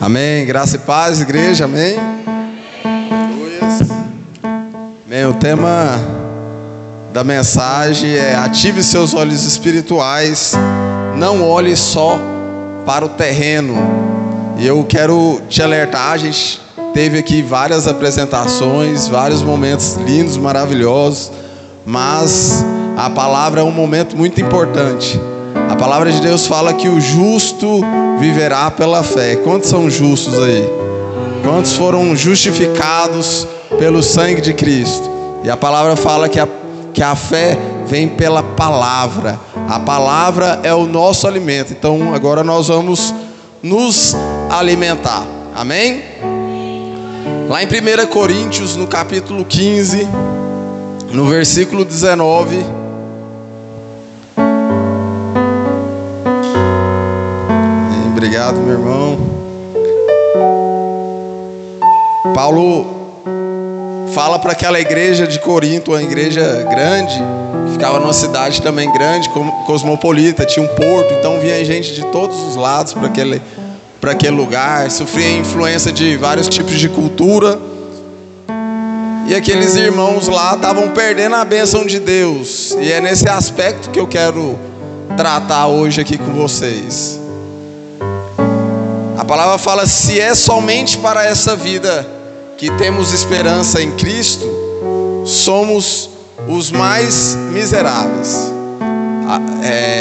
Amém, graça e paz, igreja, amém. Bem, o tema da mensagem é: ative seus olhos espirituais, não olhe só para o terreno. E eu quero te alertar, a gente teve aqui várias apresentações, vários momentos lindos, maravilhosos, mas a palavra é um momento muito importante. A palavra de Deus fala que o justo viverá pela fé. Quantos são justos aí? Quantos foram justificados pelo sangue de Cristo? E a palavra fala que a fé vem pela palavra. A palavra é o nosso alimento. Então agora nós vamos nos alimentar. Amém? Lá em 1 Coríntios, no capítulo 15, no versículo 19... Obrigado, meu irmão. Paulo fala para aquela igreja de Corinto, uma igreja grande, que ficava numa cidade também grande, cosmopolita, tinha um porto, então vinha gente de todos os lados para aquele lugar, sofria influência de vários tipos de cultura, e aqueles irmãos lá estavam perdendo a bênção de Deus, e é nesse aspecto que eu quero tratar hoje aqui com vocês. A palavra fala: se é somente para essa vida que temos esperança em Cristo, somos os mais miseráveis.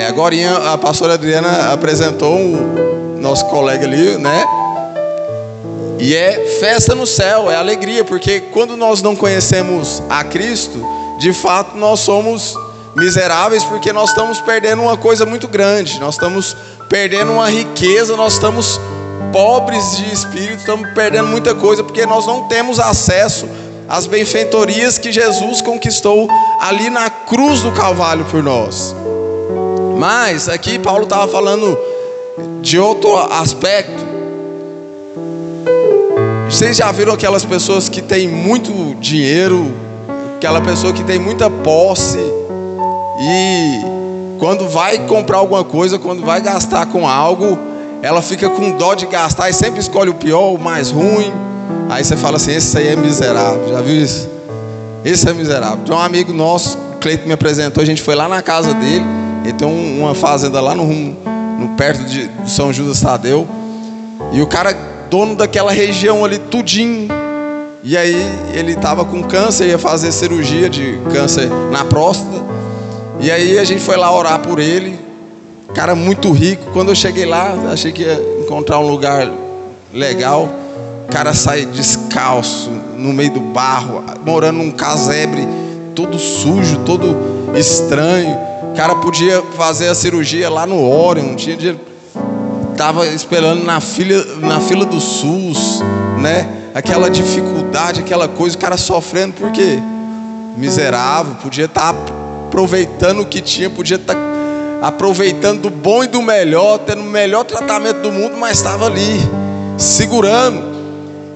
Agora a pastora Adriana apresentou o nosso colega ali, né? E é festa no céu, é alegria, porque quando nós não conhecemos a Cristo, de fato nós somos miseráveis, porque nós estamos perdendo uma coisa muito grande, nós estamos perdendo uma riqueza, nós estamos pobres de espírito, estamos perdendo muita coisa, porque nós não temos acesso às benfeitorias que Jesus conquistou ali na cruz do Calvário por nós. Mas aqui Paulo estava falando de outro aspecto. Vocês já viram aquelas pessoas que têm muito dinheiro, aquela pessoa que tem muita posse, e quando vai comprar alguma coisa, quando vai gastar com algo, ela fica com dó de gastar e sempre escolhe o pior, o mais ruim. Aí você fala assim: esse aí é miserável. Já viu isso? Esse é miserável. Tem um amigo nosso, o Cleito me apresentou, a gente foi lá na casa dele. Ele tem uma fazenda lá no perto de São Judas Tadeu. E o cara, dono daquela região ali, tudinho. E aí ele estava com câncer, ia fazer cirurgia de câncer na próstata. E aí a gente foi lá orar por ele. Cara muito rico. Quando eu cheguei lá, achei que ia encontrar um lugar legal. O cara sai descalço no meio do barro, morando num casebre todo sujo, todo estranho. O cara podia fazer a cirurgia lá no Orion, não tinha dinheiro. Tava esperando na fila do SUS, né? Aquela dificuldade, aquela coisa, o cara sofrendo, por quê? Miserável, podia estar aproveitando o que tinha, podia estar aproveitando do bom e do melhor, tendo o melhor tratamento do mundo, mas estava ali, segurando.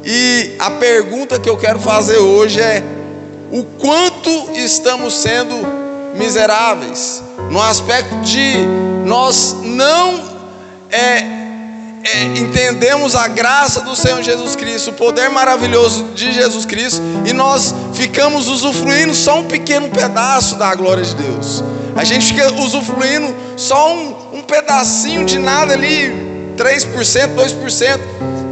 E a pergunta que eu quero fazer hoje é: o quanto estamos sendo miseráveis? No aspecto de nós não entendemos a graça do Senhor Jesus Cristo, o poder maravilhoso de Jesus Cristo, e nós ficamos usufruindo só um pequeno pedaço da glória de Deus. A gente fica usufruindo só um pedacinho de nada ali, 3%, 2%.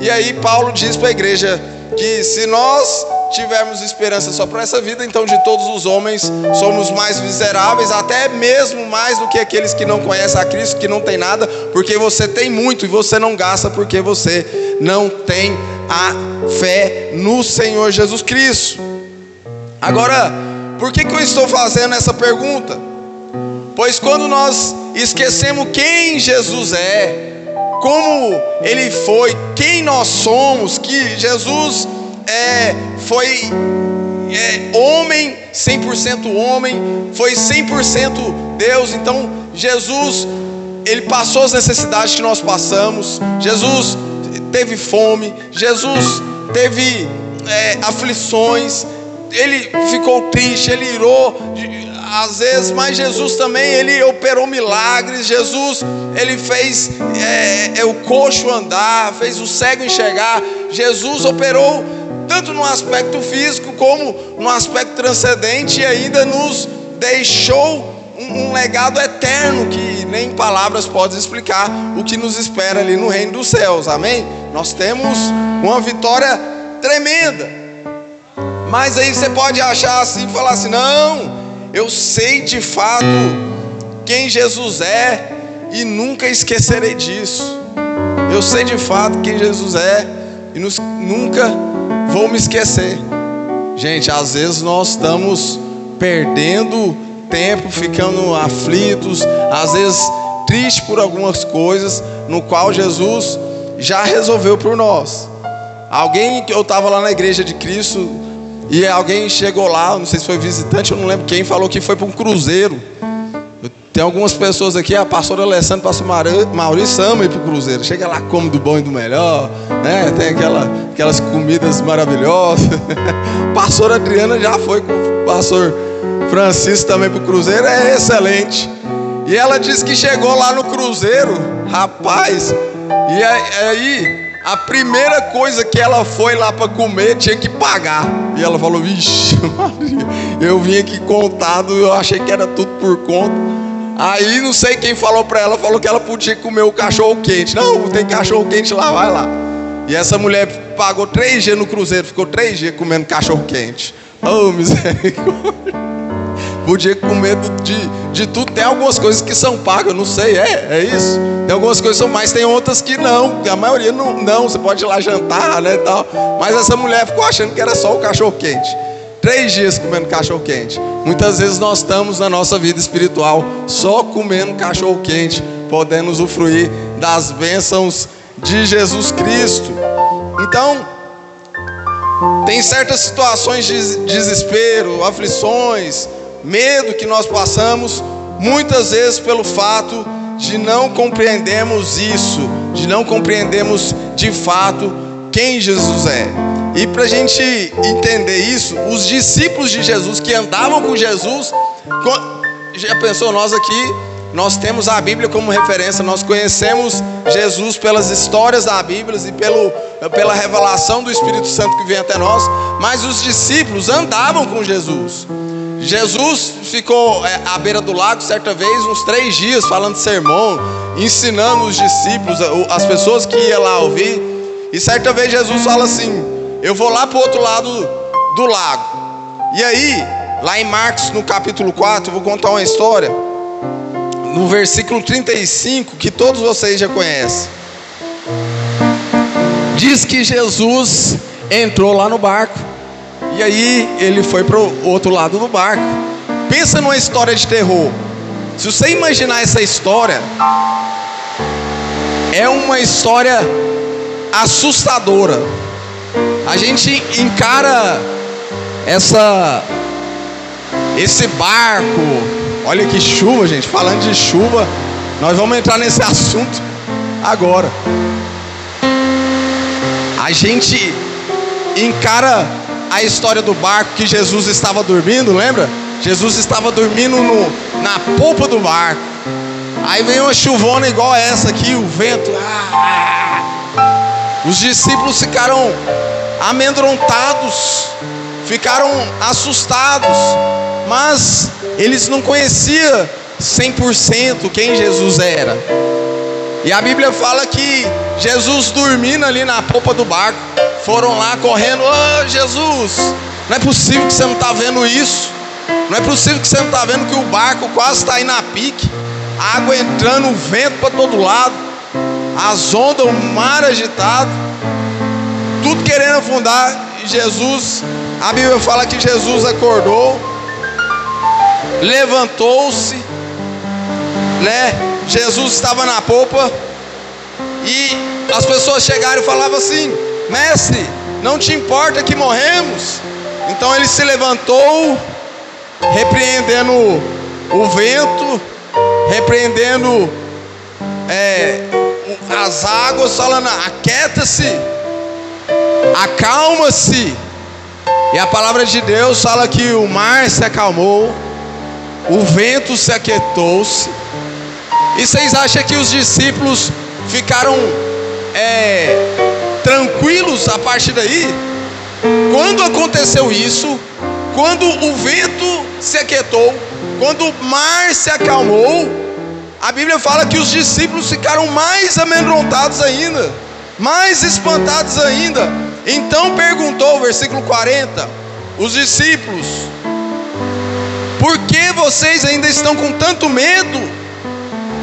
E aí Paulo diz para a igreja que se nós tivermos esperança só para essa vida, então de todos os homens somos mais miseráveis, até mesmo mais do que aqueles que não conhecem a Cristo, que não tem nada, porque você tem muito e você não gasta, porque você não tem a fé no Senhor Jesus Cristo. Agora, por que eu estou fazendo essa pergunta? Pois quando nós esquecemos quem Jesus é, como Ele foi, quem nós somos, que Jesus foi homem, 100% homem, foi 100% Deus. Então Jesus, Ele passou as necessidades que nós passamos. Jesus teve fome, Jesus teve aflições, Ele ficou triste, Ele irou. às vezes, mas Jesus também, ele operou milagres. Jesus, ele fez o coxo andar, fez o cego enxergar. Jesus operou tanto no aspecto físico como no aspecto transcendente, e ainda nos deixou um legado eterno que nem palavras podem explicar o que nos espera ali no reino dos céus, amém? Nós temos uma vitória tremenda. Mas aí você pode achar assim, falar assim: não, eu sei de fato quem Jesus é e nunca esquecerei disso. Eu sei de fato quem Jesus é e nunca vou me esquecer. Gente, às vezes nós estamos perdendo tempo, ficando aflitos, às vezes tristes por algumas coisas, no qual Jesus já resolveu por nós. Eu estava lá na igreja de Cristo, e alguém chegou lá, não sei se foi visitante, eu não lembro quem, falou que foi para um cruzeiro. Tem algumas pessoas aqui, a pastora Alessandra, o pastor Maurício ama ir para o cruzeiro. Chega lá, come do bom e do melhor, né? Tem aquelas comidas maravilhosas. A pastora Adriana já foi com o pastor Francisco também para o cruzeiro, é excelente. E ela disse que chegou lá no cruzeiro, rapaz, e aí a primeira coisa que ela foi lá para comer tinha que pagar. E ela falou: vixe Maria, eu vim aqui contado, eu achei que era tudo por conta. Aí não sei quem falou para ela, falou que ela podia comer o cachorro quente. Não, tem cachorro quente lá, vai lá. E essa mulher pagou 3 dias no cruzeiro, ficou 3 dias comendo cachorro quente. Oh, misericórdia. Podia comer de tudo. Tem algumas coisas que são pagas, não sei, é isso. Tem algumas coisas que são mais, tem outras que não. A maioria não, você pode ir lá jantar, né, tal. Mas essa mulher ficou achando que era só o cachorro quente. 3 dias comendo cachorro quente. Muitas vezes nós estamos na nossa vida espiritual só comendo cachorro quente, podendo usufruir das bênçãos de Jesus Cristo. Então, tem certas situações de desespero, aflições, medo que nós passamos, muitas vezes pelo fato de não compreendermos isso, de não compreendermos de fato quem Jesus é. E para a gente entender isso, os discípulos de Jesus que andavam com Jesus, já pensou, nós aqui, nós temos a Bíblia como referência, nós conhecemos Jesus pelas histórias da Bíblia e pela revelação do Espírito Santo que vem até nós, mas os discípulos andavam com Jesus. Jesus ficou à beira do lago certa vez, uns 3 dias, falando sermão, ensinando os discípulos, as pessoas que iam lá ouvir. E certa vez Jesus fala assim: eu vou lá para o outro lado do lago. E aí, lá em Marcos, no capítulo 4, eu vou contar uma história, no versículo 35, que todos vocês já conhecem. Diz que Jesus entrou lá no barco, e aí ele foi para o outro lado do barco. Pensa numa história de terror. Se você imaginar essa história, é uma história assustadora. A gente encara esse barco. Olha que chuva, gente. Falando de chuva, nós vamos entrar nesse assunto agora. A gente encara a história do barco que Jesus estava dormindo, lembra? Jesus estava dormindo na polpa do barco. Aí vem uma chuvona igual essa aqui, o vento. Os discípulos ficaram amedrontados, ficaram assustados, mas eles não conheciam 100% quem Jesus era. E a Bíblia fala que Jesus dormindo ali na polpa do barco, foram lá correndo: oh, Jesus, não é possível que você não está vendo isso. Não é possível que você não está vendo que o barco quase está aí na pique, a água entrando, o vento para todo lado, as ondas, o mar agitado, tudo querendo afundar. E Jesus, a Bíblia fala que Jesus acordou, levantou-se, né? Jesus estava na polpa, e as pessoas chegaram e falavam assim: mestre, não te importa que morremos? Então ele se levantou, repreendendo o vento, repreendendo as águas, falando: aquieta-se, acalma-se. E a palavra de Deus fala que o mar se acalmou, o vento se aquietou-se. E vocês acham que os discípulos ficaram tranquilos a partir daí? Quando aconteceu isso, quando o vento se aquietou, quando o mar se acalmou, a Bíblia fala que os discípulos ficaram mais amedrontados ainda, mais espantados ainda. Então perguntou, versículo 40, os discípulos: por que vocês ainda estão com tanto medo?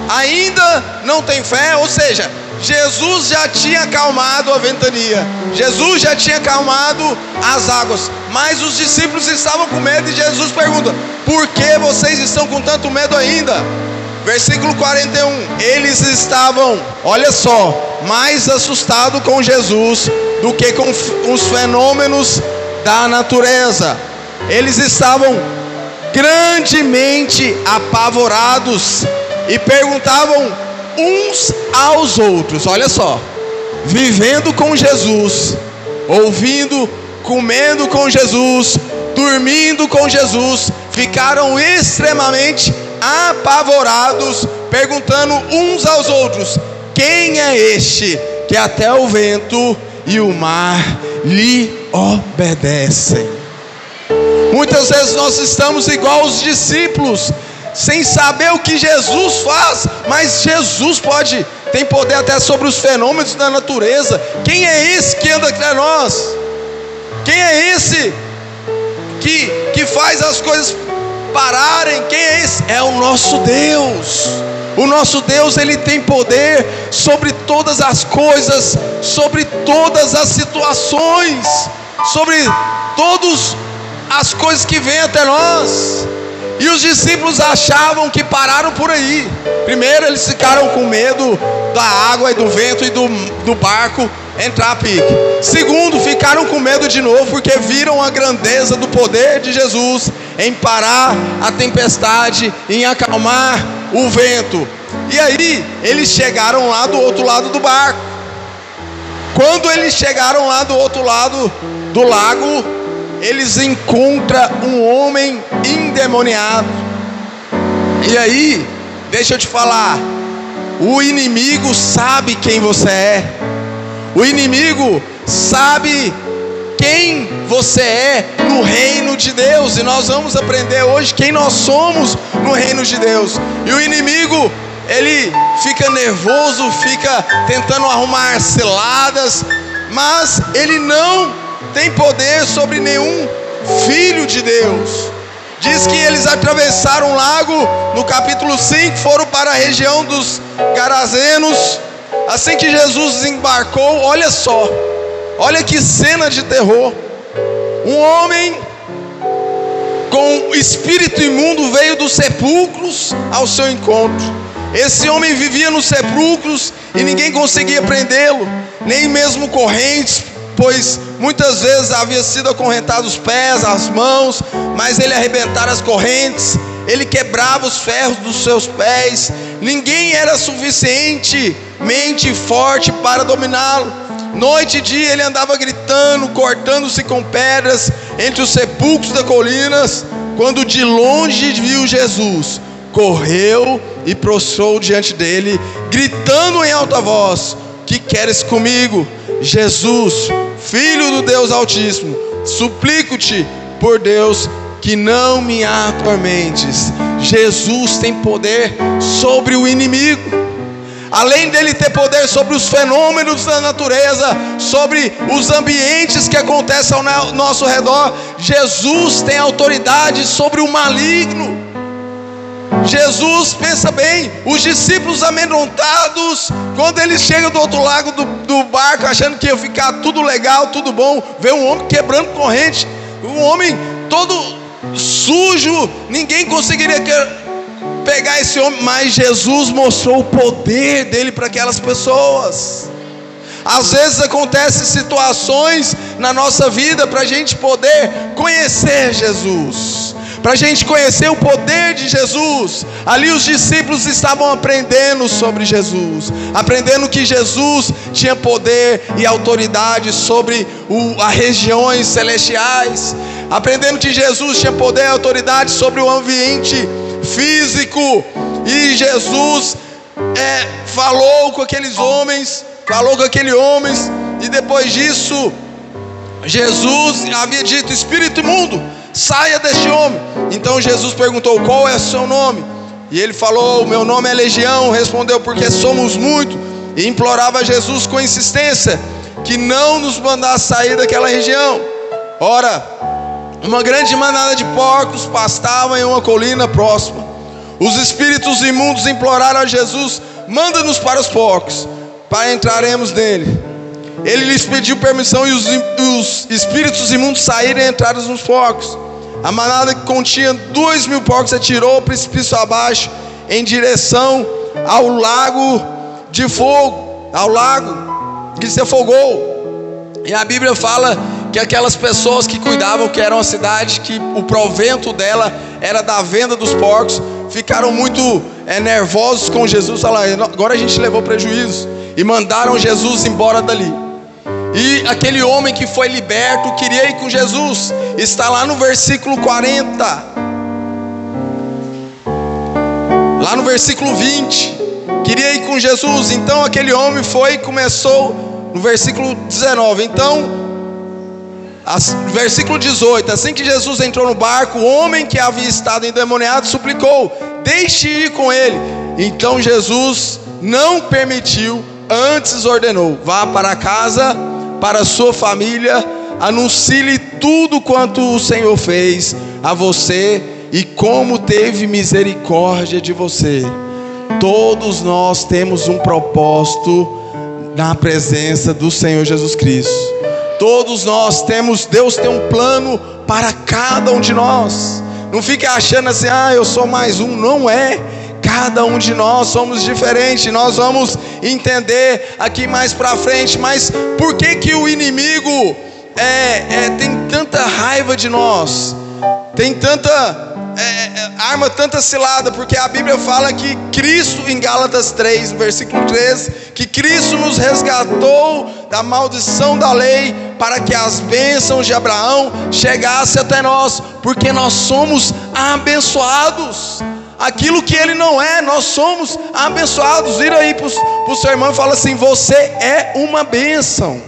Ainda não tem fé? Ou seja, Jesus já tinha acalmado a ventania, Jesus já tinha acalmado as águas, mas os discípulos estavam com medo. E Jesus pergunta: por que vocês estão com tanto medo ainda? Versículo 41, eles estavam, olha só, mais assustados com Jesus do que com os fenômenos da natureza. Eles estavam grandemente apavorados e perguntavam uns aos outros, olha só, vivendo com Jesus, ouvindo, comendo com Jesus, dormindo com Jesus, ficaram extremamente apavorados, perguntando uns aos outros: quem é este que até o vento e o mar lhe obedecem? Muitas vezes nós estamos igual os discípulos, sem saber o que Jesus faz, mas Jesus tem poder até sobre os fenômenos da natureza. Quem é esse que anda entre nós? Quem é esse que faz as coisas pararem? Quem é esse? É o nosso Deus. O nosso Deus, Ele tem poder sobre todas as coisas, sobre todas as situações, sobre todas as coisas que vêm até nós. E os discípulos achavam que pararam por aí. Primeiro, eles ficaram com medo da água e do vento e do barco entrar a pique. Segundo, ficaram com medo de novo, porque viram a grandeza do poder de Jesus em parar a tempestade, em acalmar o vento. E aí, eles chegaram lá do outro lado do barco. Quando eles chegaram lá do outro lado do lago, eles encontram um homem endemoniado. E aí, deixa eu te falar, o inimigo sabe quem você é. O inimigo sabe quem você é no reino de Deus. E nós vamos aprender hoje quem nós somos no reino de Deus. E o inimigo, ele fica nervoso, fica tentando arrumar ciladas, mas ele não tem poder sobre nenhum filho de Deus. Diz que eles atravessaram o lago, no capítulo 5, foram para a região dos Garazenos. Assim que Jesus desembarcou, olha só, olha que cena de terror. Um homem com espírito imundo veio dos sepulcros ao seu encontro. Esse homem vivia nos sepulcros e ninguém conseguia prendê-lo, nem mesmo correntes, pois muitas vezes havia sido acorrentado os pés, as mãos, mas ele arrebentara as correntes, ele quebrava os ferros dos seus pés. Ninguém era suficientemente forte para dominá-lo. Noite e dia ele andava gritando, cortando-se com pedras entre os sepulcros das colinas. Quando de longe viu Jesus, correu e prostrou diante dele, gritando em alta voz: que queres comigo, Jesus, Filho do Deus Altíssimo? Suplico-te por Deus que não me atormentes. Jesus tem poder sobre o inimigo. Além dele ter poder sobre os fenômenos da natureza, sobre os ambientes que acontecem ao nosso redor, Jesus tem autoridade sobre o maligno. Jesus, pensa bem, os discípulos amedrontados, quando eles chegam do outro lado do barco, achando que ia ficar tudo legal, tudo bom, vê um homem quebrando corrente, um homem todo sujo, ninguém conseguiria pegar esse homem, mas Jesus mostrou o poder dele para aquelas pessoas. Às vezes acontecem situações na nossa vida para a gente poder conhecer Jesus, para a gente conhecer o poder de Jesus. Ali os discípulos estavam aprendendo sobre Jesus, aprendendo que Jesus tinha poder e autoridade sobre as regiões celestiais, aprendendo que Jesus tinha poder e autoridade sobre o ambiente físico. E Jesus falou com aqueles homens, e depois disso, Jesus havia dito: espírito imundo, saia deste homem. Então Jesus perguntou: qual é o seu nome? E ele falou: o meu nome é Legião. Respondeu: porque somos muitos. E implorava a Jesus com insistência que não nos mandasse sair daquela região. Ora, uma grande manada de porcos pastava em uma colina próxima. Os espíritos imundos imploraram a Jesus: manda-nos para os porcos, para entraremos nele. Ele lhes pediu permissão, e os espíritos imundos saíram e entraram nos porcos. A manada, que continha 2.000 porcos, atirou o precipício abaixo em direção ao lago de fogo, ao lago que se afogou. E a Bíblia fala que aquelas pessoas que cuidavam, que era uma cidade que o provento dela era da venda dos porcos, ficaram muito nervosos com Jesus. Falaram: agora a gente levou prejuízo, e mandaram Jesus embora dali. E aquele homem que foi liberto queria ir com Jesus. Está lá no versículo 40, lá no versículo 20, queria ir com Jesus. Então aquele homem foi e começou no versículo 19. Então, versículo 18: assim que Jesus entrou no barco, o homem que havia estado endemoniado suplicou: deixe ir com ele. Então Jesus não permitiu, antes ordenou: vá para casa, para a sua família, anuncie-lhe tudo quanto o Senhor fez a você e como teve misericórdia de você. Todos nós temos um propósito na presença do Senhor Jesus Cristo. Todos nós temos, Deus tem um plano para cada um de nós. Não fique achando assim: eu sou mais um. Não é. Cada um de nós somos diferentes. Nós vamos entender aqui mais para frente. Mas por que o inimigo tem tanta raiva de nós? Tem tanta arma, tanta cilada? Porque a Bíblia fala que Cristo, em Gálatas 3, versículo 13, que Cristo nos resgatou da maldição da lei, para que as bênçãos de Abraão chegassem até nós, porque nós somos abençoados. Aquilo que ele não é, nós somos abençoados. Vira aí para o seu irmão e fala assim: você é uma bênção.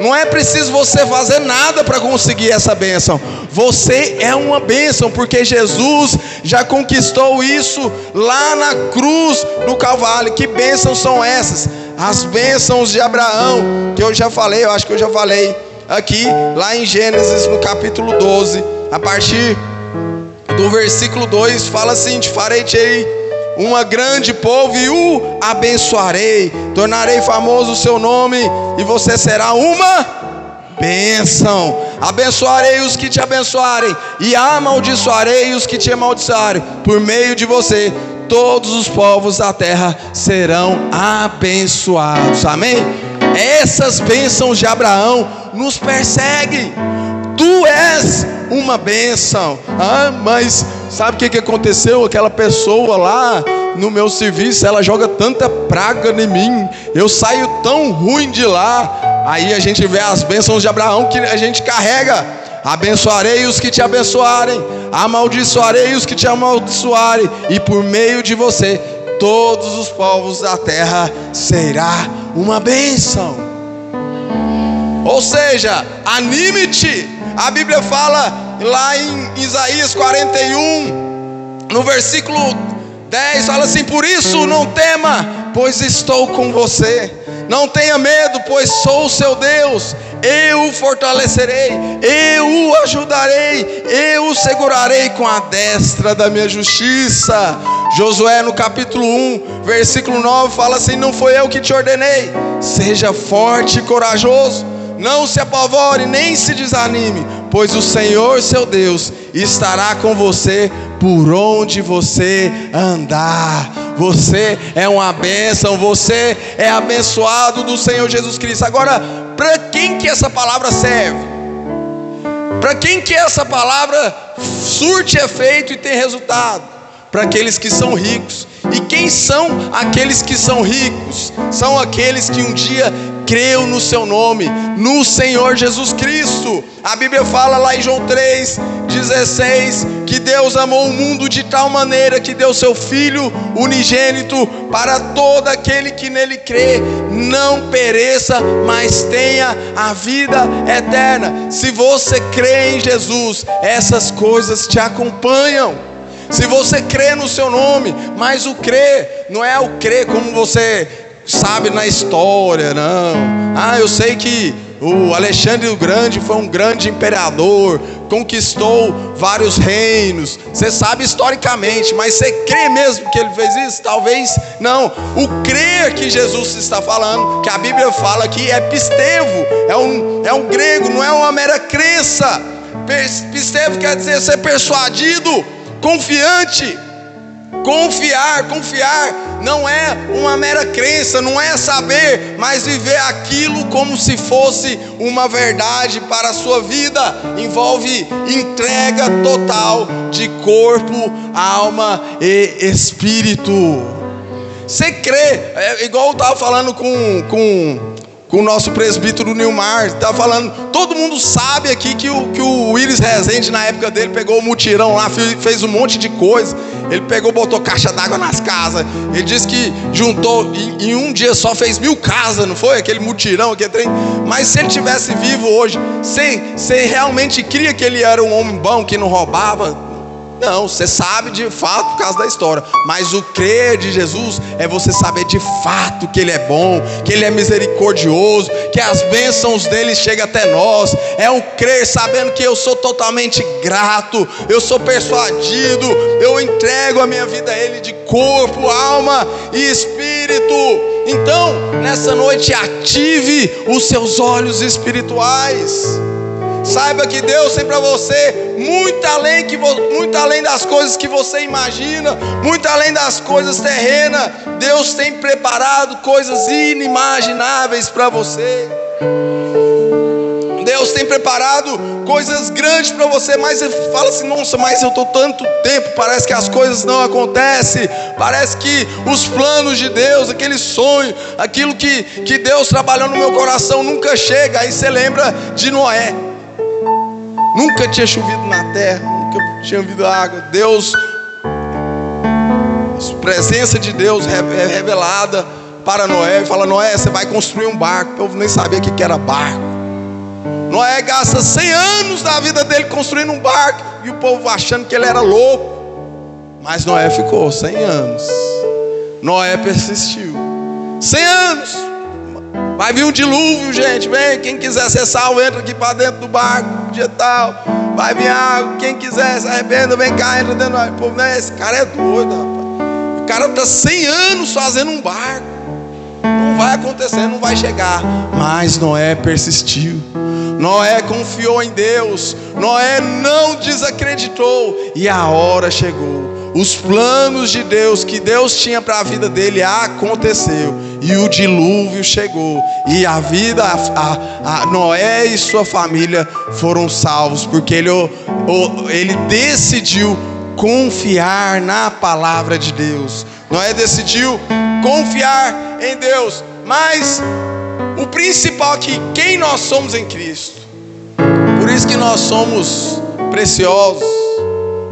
Não é preciso você fazer nada para conseguir essa bênção. Você é uma bênção, porque Jesus já conquistou isso lá na cruz, no Calvário. Que bênçãos são essas? As bênçãos de Abraão, que eu já falei, eu acho que eu já falei aqui, lá em Gênesis, no capítulo 12, a partir do versículo 2, fala assim: te farei-te uma grande povo e o abençoarei, tornarei famoso o seu nome e você será uma bênção. Abençoarei os que te abençoarem e amaldiçoarei os que te amaldiçoarem. Por meio de você todos os povos da terra serão abençoados. Amém? Essas bênçãos de Abraão nos perseguem. Tu és uma bênção. Mas sabe o que aconteceu? Aquela pessoa lá no meu serviço, ela joga tanta praga em mim, eu saio tão ruim de lá. Aí a gente vê as bênçãos de Abraão que a gente carrega: abençoarei os que te abençoarem, amaldiçoarei os que te amaldiçoarem, e por meio de você todos os povos da terra será uma bênção. Ou seja, anime-te. A Bíblia fala lá em Isaías 41, no versículo 10, fala assim: por isso não tema, pois estou com você. Não tenha medo, pois sou o seu Deus. Eu o fortalecerei, eu o ajudarei, eu o segurarei com a destra da minha justiça. Josué, no capítulo 1, versículo 9, fala assim: não foi eu que te ordenei? Seja forte e corajoso, não se apavore, nem se desanime, pois o Senhor seu Deus estará com você por onde você andar. Você é uma bênção, você é abençoado do Senhor Jesus Cristo. Agora, para quem que essa palavra serve? Para quem que essa palavra surte efeito e tem resultado? Para aqueles que são ricos. E quem são aqueles que são ricos? São aqueles que um dia creu no seu nome, no Senhor Jesus Cristo. A Bíblia fala lá em João 3,16 que Deus amou o mundo de tal maneira que deu seu Filho unigênito para todo aquele que nele crê não pereça, mas tenha a vida eterna. Se você crê em Jesus, essas coisas te acompanham. Se você crê no seu nome, mas o crer não é o crer como você sabe na história, não. Eu sei que o Alexandre o Grande foi um grande imperador, conquistou vários reinos. Você sabe historicamente, mas você crê mesmo que ele fez isso? Talvez não. O crer que Jesus está falando, que a Bíblia fala aqui, é pistevo, é um grego, não é uma mera crença. Pistevo quer dizer ser persuadido, confiante. Confiar não é uma mera crença, não é saber, mas viver aquilo como se fosse uma verdade para a sua vida. Envolve entrega total de corpo, alma e espírito. Você crê, igual eu estava falando com o nosso presbítero Nilmar, está falando, todo mundo sabe aqui que o Willis Rezende, na época dele, pegou o mutirão lá, fez um monte de coisa. Ele pegou, botou caixa d'água nas casas. Ele disse que juntou, em um dia só fez 1000 casas, não foi? Aquele mutirão, aquele trem. Mas se ele tivesse vivo hoje, você realmente cria que ele era um homem bom, que não roubava? Não, você sabe de fato por causa da história. Mas o crer de Jesus é você saber de fato que Ele é bom, que Ele é misericordioso, que as bênçãos dele chegam até nós. É o crer sabendo que eu sou totalmente grato, eu sou persuadido, eu entrego a minha vida a Ele de corpo, alma e espírito. Então, nessa noite, ative os seus olhos espirituais. Saiba que Deus tem para você muito além das coisas que você imagina, muito além das coisas terrenas. Deus tem preparado coisas inimagináveis para você. Deus tem preparado coisas grandes para você. Mas você fala assim: nossa, mas eu estou tanto tempo, parece que as coisas não acontecem. Parece que os planos de Deus, aquele sonho, aquilo que Deus trabalhou no meu coração nunca chega. Aí você lembra de Noé. Nunca tinha chovido na terra, nunca tinha havido água. Deus, a presença de Deus é revelada para Noé. Fala: Noé, você vai construir um barco. O povo nem sabia o que era barco. Noé gasta 100 anos da vida dele construindo um barco, e o povo achando que ele era louco. Mas Noé ficou 100 anos. Noé persistiu 100 anos. Vai vir um dilúvio, gente. Vem, quem quiser ser salvo, entra aqui para dentro do barco, dia tal. Vai vir água, quem quiser se arrependa, vem cá, entra dentro do barco. Pô, né? Esse cara é doido, rapaz. O cara está 100 anos fazendo um barco. Não vai acontecer, não vai chegar. Mas Noé persistiu. Noé confiou em Deus. Noé não desacreditou. E a hora chegou. Os planos de Deus, que Deus tinha para a vida dele, aconteceu. E o dilúvio chegou. E a vida, Noé e sua família foram salvos, porque ele decidiu confiar na palavra de Deus. Noé decidiu confiar em Deus. Mas o principal aqui, quem nós somos em Cristo. Por isso que nós somos preciosos.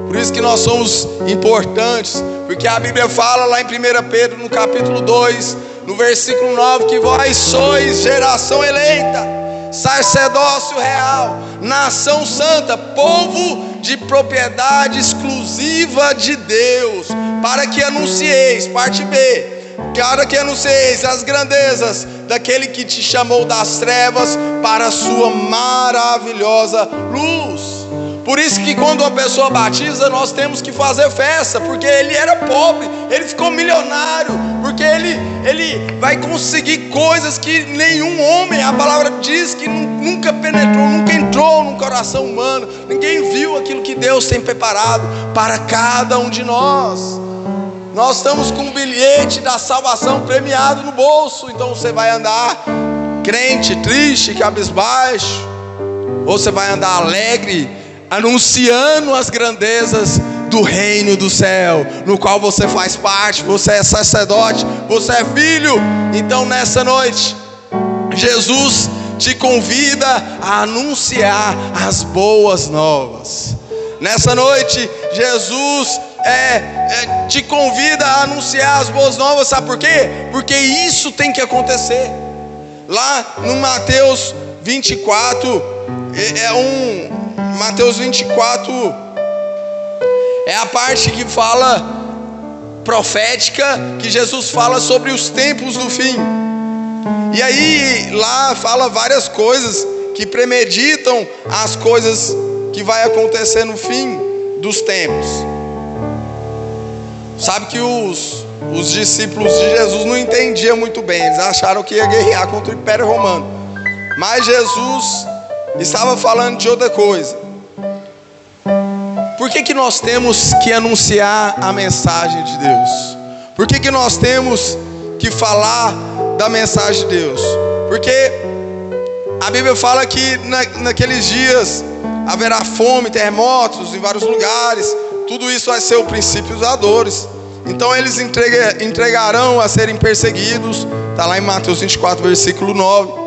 Por isso que nós somos importantes. Porque a Bíblia fala lá em 1 Pedro, no capítulo 2, no versículo 9, que vós sois geração eleita, sacerdócio real, nação santa, povo de propriedade exclusiva de Deus, para que anuncieis, parte B, para que anuncieis as grandezas daquele que te chamou das trevas para a sua maravilhosa luz. Por isso que quando uma pessoa batiza, nós temos que fazer festa, porque ele era pobre, ele ficou milionário, porque ele vai conseguir coisas que nenhum homem, a palavra diz que nunca penetrou, nunca entrou no coração humano. Ninguém viu aquilo que Deus tem preparado para cada um de nós. Nós estamos com um bilhete da salvação premiado no bolso. Então você vai andar crente, triste, cabisbaixo, ou você vai andar alegre, anunciando as grandezas do reino do céu, no qual você faz parte. Você é sacerdote, você é filho. Então nessa noite Jesus te convida a anunciar as boas novas. Nessa noite, Jesus te convida a anunciar as boas novas. Sabe por quê? Porque isso tem que acontecer. Lá no Mateus 24, Mateus 24 é a parte que fala profética, que Jesus fala sobre os tempos do fim. E aí lá fala várias coisas que premeditam as coisas que vai acontecer no fim dos tempos. Sabe que os discípulos de Jesus não entendiam muito bem. Eles acharam que ia guerrear contra o Império Romano. Mas Jesus estava falando de outra coisa. Por que nós temos que anunciar a mensagem de Deus? Por que nós temos que falar da mensagem de Deus? Porque a Bíblia fala que naqueles dias haverá fome, terremotos em vários lugares. Tudo isso vai ser o princípio das dores. Então eles entregarão a serem perseguidos. Está lá em Mateus 24, versículo 9.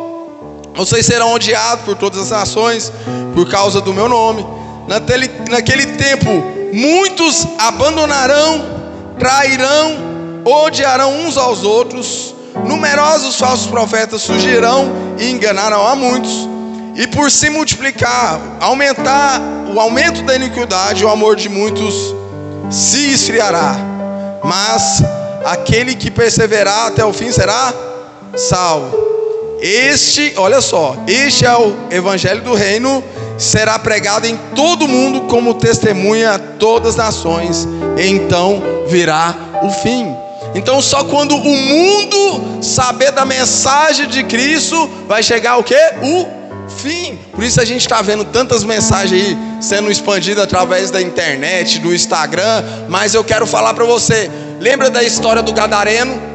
Vocês serão odiados por todas as nações por causa do meu nome. Naquele tempo, muitos abandonarão, trairão, odiarão uns aos outros. Numerosos falsos profetas surgirão e enganarão a muitos. E por se multiplicar, o aumento da iniquidade, o amor de muitos se esfriará. Mas aquele que perseverar até o fim será salvo. Olha só, este é o evangelho do reino, será pregado em todo o mundo como testemunha a todas as nações, e então virá o fim. Então só quando o mundo saber da mensagem de Cristo, vai chegar o quê? O fim. Por isso a gente está vendo tantas mensagens aí sendo expandidas através da internet, do Instagram. Mas eu quero falar para você, lembra da história do Gadareno?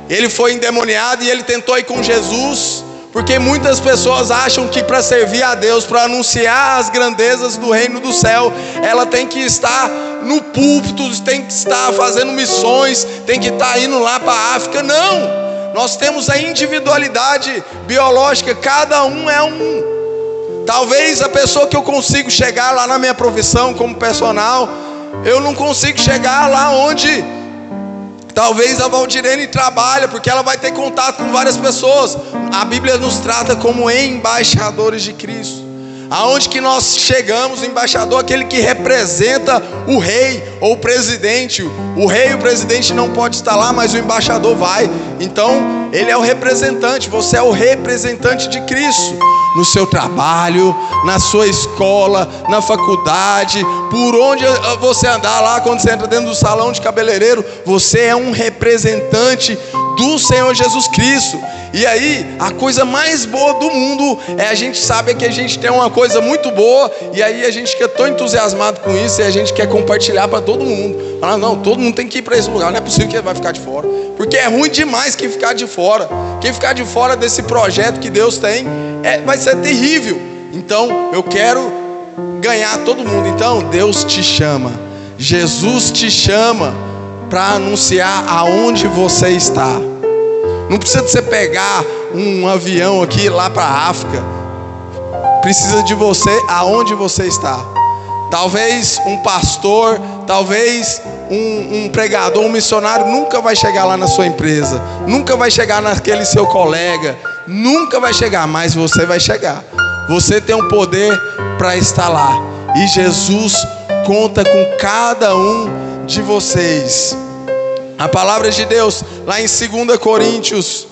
Ele foi endemoniado e ele tentou ir com Jesus, porque muitas pessoas acham que para servir a Deus, para anunciar as grandezas do reino do céu, ela tem que estar no púlpito, tem que estar fazendo missões, tem que estar indo lá para a África. Não, nós temos a individualidade biológica, cada um é um. Talvez a pessoa que eu consigo chegar lá na minha profissão como personal, eu não consigo chegar lá onde talvez a Valdirene trabalha, porque ela vai ter contato com várias pessoas. A Bíblia nos trata como embaixadores de Cristo. Aonde que nós chegamos, o embaixador, aquele que representa o rei ou o presidente. O rei e o presidente não pode estar lá, mas o embaixador vai. Então ele é o representante, você é o representante de Cristo. No seu trabalho, na sua escola, na faculdade, por onde você andar lá, quando você entra dentro do salão de cabeleireiro, você é um representante do Senhor Jesus Cristo. E aí, a coisa mais boa do mundo é a gente saber que a gente tem uma coisa muito boa, e aí a gente fica tão entusiasmado com isso, e a gente quer compartilhar para todo mundo. Fala, não, todo mundo tem que ir para esse lugar, não é possível que ele vai ficar de fora, porque é ruim demais quem ficar de fora. Quem ficar de fora desse projeto que Deus tem, vai ser terrível. Então eu quero ganhar todo mundo. Então Deus te chama, Jesus te chama para anunciar aonde você está. Não precisa de você pegar um avião aqui lá para a África. Precisa de você aonde você está. Talvez um pastor, talvez um pregador, um missionário nunca vai chegar lá na sua empresa, nunca vai chegar naquele seu colega, nunca vai chegar, mas você vai chegar. Você tem um poder para estar lá, e Jesus conta com cada um de vocês. A palavra de Deus lá em 2 Coríntios,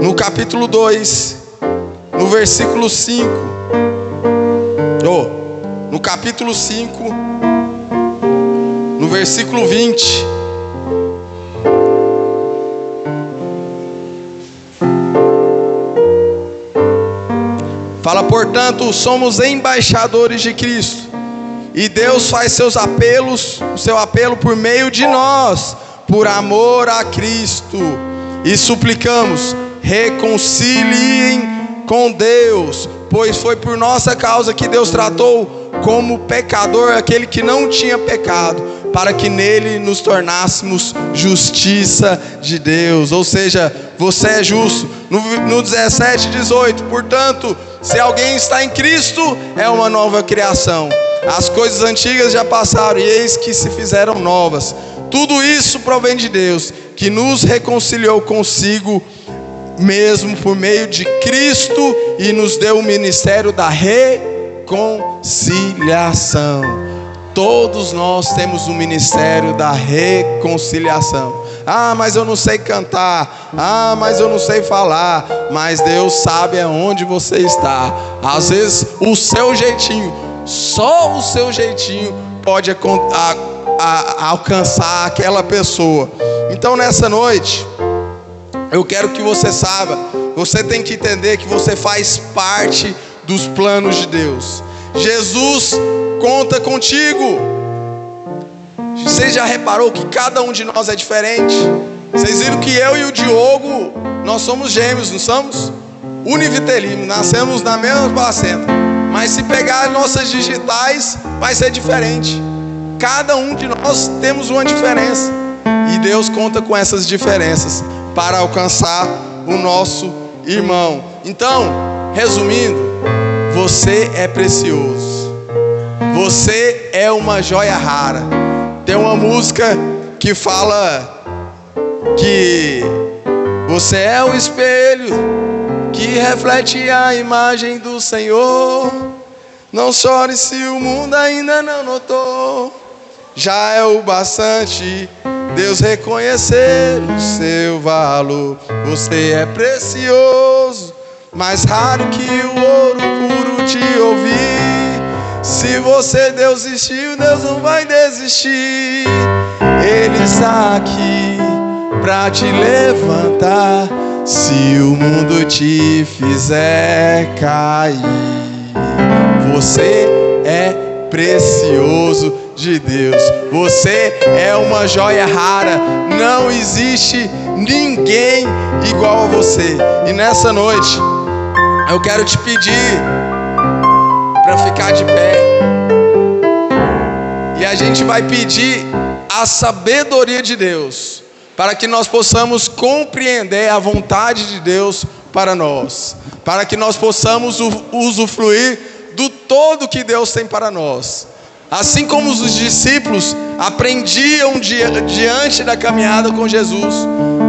no capítulo 2, no versículo 5, no capítulo 5, no versículo 20. Fala, portanto, somos embaixadores de Cristo, e Deus faz o seu apelo por meio de nós, por amor a Cristo, e suplicamos, reconciliem com Deus, pois foi por nossa causa que Deus tratou como pecador aquele que não tinha pecado, para que nele nos tornássemos justiça de Deus. Ou seja, você é justo. No 17, 18, portanto, se alguém está em Cristo, é uma nova criação. As coisas antigas já passaram e eis que se fizeram novas. Tudo isso provém de Deus, que nos reconciliou consigo mesmo por meio de Cristo e nos deu o ministério da reconciliação. Todos nós temos o ministério da reconciliação. Ah, mas eu não sei cantar. Ah, mas eu não sei falar. Mas Deus sabe aonde você está. Às vezes o seu jeitinho, só o seu jeitinho pode alcançar aquela pessoa. Então nessa noite, eu quero que você saiba, você tem que entender que você faz parte dos planos de Deus. Jesus conta contigo. Você já reparou que cada um de nós é diferente? Vocês viram que eu e o Diogo, nós somos gêmeos, não somos? Univitelino, nascemos na mesma placenta. Mas se pegar nossas digitais, vai ser diferente. Cada um de nós temos uma diferença. E Deus conta com essas diferenças para alcançar o nosso irmão. Então, resumindo, você é precioso. Você é uma joia rara. Tem uma música que fala que você é o espelho que reflete a imagem do Senhor. Não chore se o mundo ainda não notou. Já é o bastante Deus reconhecer o seu valor. Você é precioso, mais raro que o ouro puro te ouvir. Se você desistiu, Deus não vai desistir. Ele está aqui pra te levantar. Se o mundo te fizer cair, você é precioso de Deus. Você é uma joia rara. Não existe ninguém igual a você. E nessa noite eu quero te pedir para ficar de pé. E a gente vai pedir a sabedoria de Deus, para que nós possamos compreender a vontade de Deus para nós, para que nós possamos usufruir do todo que Deus tem para nós. Assim como os discípulos aprendiam diante da caminhada com Jesus,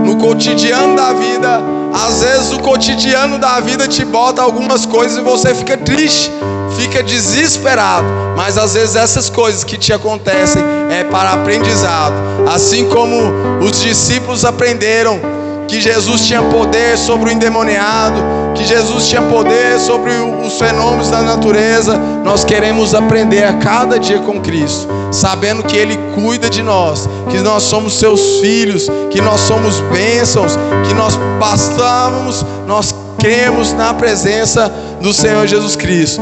no cotidiano da vida. Às vezes o cotidiano da vida te bota algumas coisas e você fica triste, fica desesperado. Mas às vezes essas coisas que te acontecem é para aprendizado. Assim como os discípulos aprenderam que Jesus tinha poder sobre o endemoniado, que Jesus tinha poder sobre os fenômenos da natureza, nós queremos aprender a cada dia com Cristo, sabendo que Ele cuida de nós, que nós somos seus filhos, que nós somos bênçãos, que nós bastamos, nós cremos na presença do Senhor Jesus Cristo.